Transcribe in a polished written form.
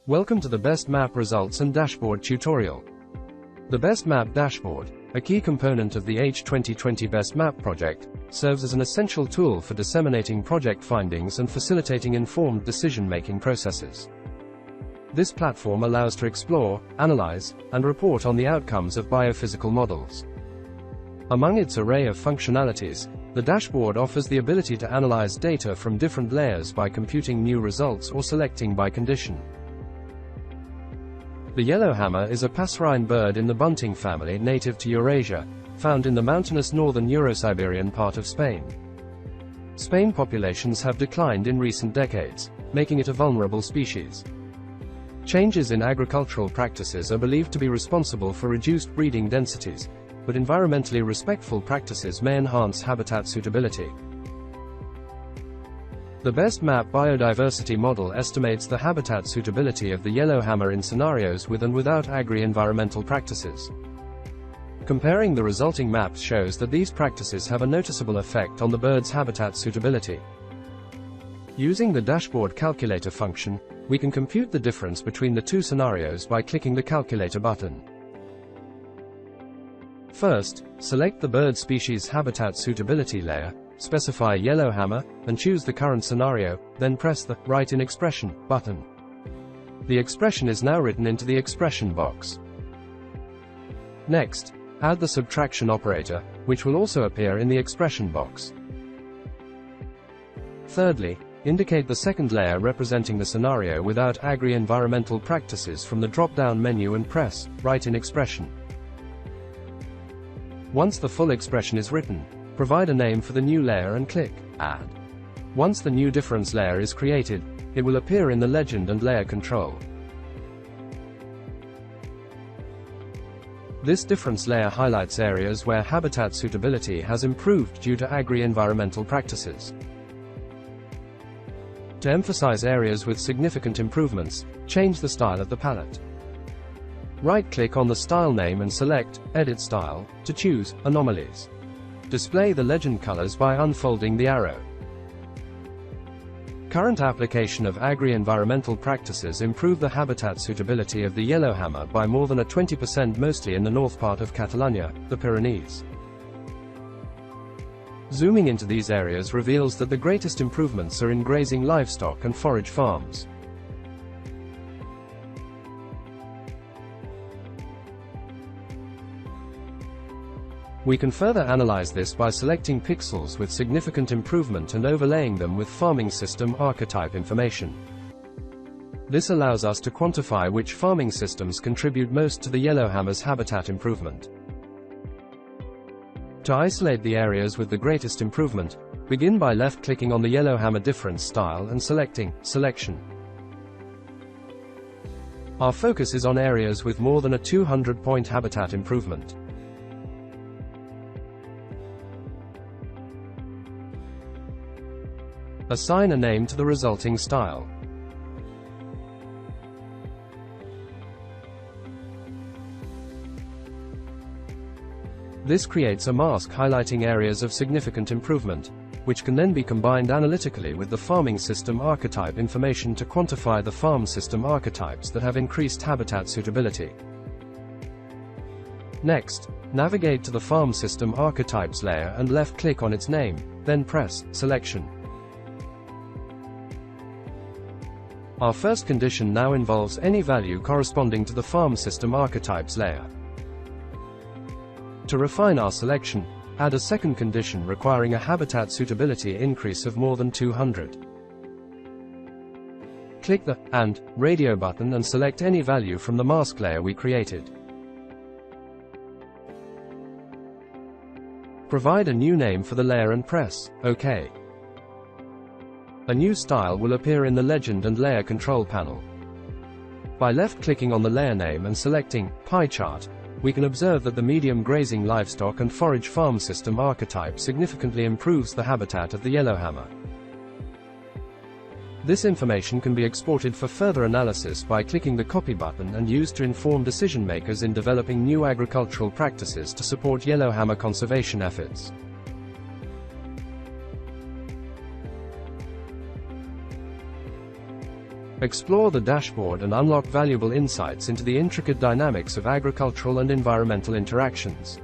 Welcome to the BESTMAP Results and Dashboard tutorial. The BESTMAP Dashboard, a key component of the H2020 BESTMAP project, serves as an essential tool for disseminating project findings and facilitating informed decision-making processes. This platform allows to explore, analyze, and report on the outcomes of biophysical models. Among its array of functionalities, the dashboard offers the ability to analyze data from different layers by computing new results or selecting by condition. The yellowhammer is a passerine bird in the bunting family native to Eurasia, found in the mountainous northern Euro-Siberian part of Spain. Spain populations have declined in recent decades, making it a vulnerable species. Changes in agricultural practices are believed to be responsible for reduced breeding densities, but environmentally respectful practices may enhance habitat suitability. The BESTMAP biodiversity model estimates the habitat suitability of the yellowhammer in scenarios with and without agri-environmental practices. Comparing the resulting maps shows that these practices have a noticeable effect on the bird's habitat suitability. Using the dashboard calculator function, we can compute the difference between the two scenarios by clicking the calculator button. First, select the bird species habitat suitability layer, specify yellowhammer, and choose the current scenario, then press the Write in Expression button. The expression is now written into the expression box. Next, add the subtraction operator, which will also appear in the expression box. Thirdly, indicate the second layer representing the scenario without agri-environmental practices from the drop-down menu and press Write in Expression. Once the full expression is written, provide a name for the new layer and click Add. Once the new difference layer is created, it will appear in the legend and layer control. This difference layer highlights areas where habitat suitability has improved due to agri-environmental practices. To emphasize areas with significant improvements, change the style of the palette. Right-click on the style name and select Edit Style to choose Anomalies. Display the legend colors by unfolding the arrow. Current application of agri-environmental practices improve the habitat suitability of the yellowhammer by more than 20%, mostly in the north part of Catalonia, the Pyrenees. Zooming into these areas reveals that the greatest improvements are in grazing livestock and forage farms. We can further analyze this by selecting pixels with significant improvement and overlaying them with farming system archetype information. This allows us to quantify which farming systems contribute most to the yellowhammer's habitat improvement. To isolate the areas with the greatest improvement, begin by left-clicking on the yellowhammer difference style and selecting Selection. Our focus is on areas with more than a 200-point habitat improvement. Assign a name to the resulting style. This creates a mask highlighting areas of significant improvement, which can then be combined analytically with the farming system archetype information to quantify the farm system archetypes that have increased habitat suitability. Next, navigate to the farm system archetypes layer and left-click on its name, then press Selection. Our first condition now involves any value corresponding to the farm system archetypes layer. To refine our selection, add a second condition requiring a habitat suitability increase of more than 200. Click the and radio button and select any value from the mask layer we created. Provide a new name for the layer and press OK. A new style will appear in the Legend and Layer Control panel. By left-clicking on the layer name and selecting Pie Chart, we can observe that the medium grazing livestock and forage farm system archetype significantly improves the habitat of the yellowhammer. This information can be exported for further analysis by clicking the Copy button and used to inform decision-makers in developing new agricultural practices to support yellowhammer conservation efforts. Explore the dashboard and unlock valuable insights into the intricate dynamics of agricultural and environmental interactions.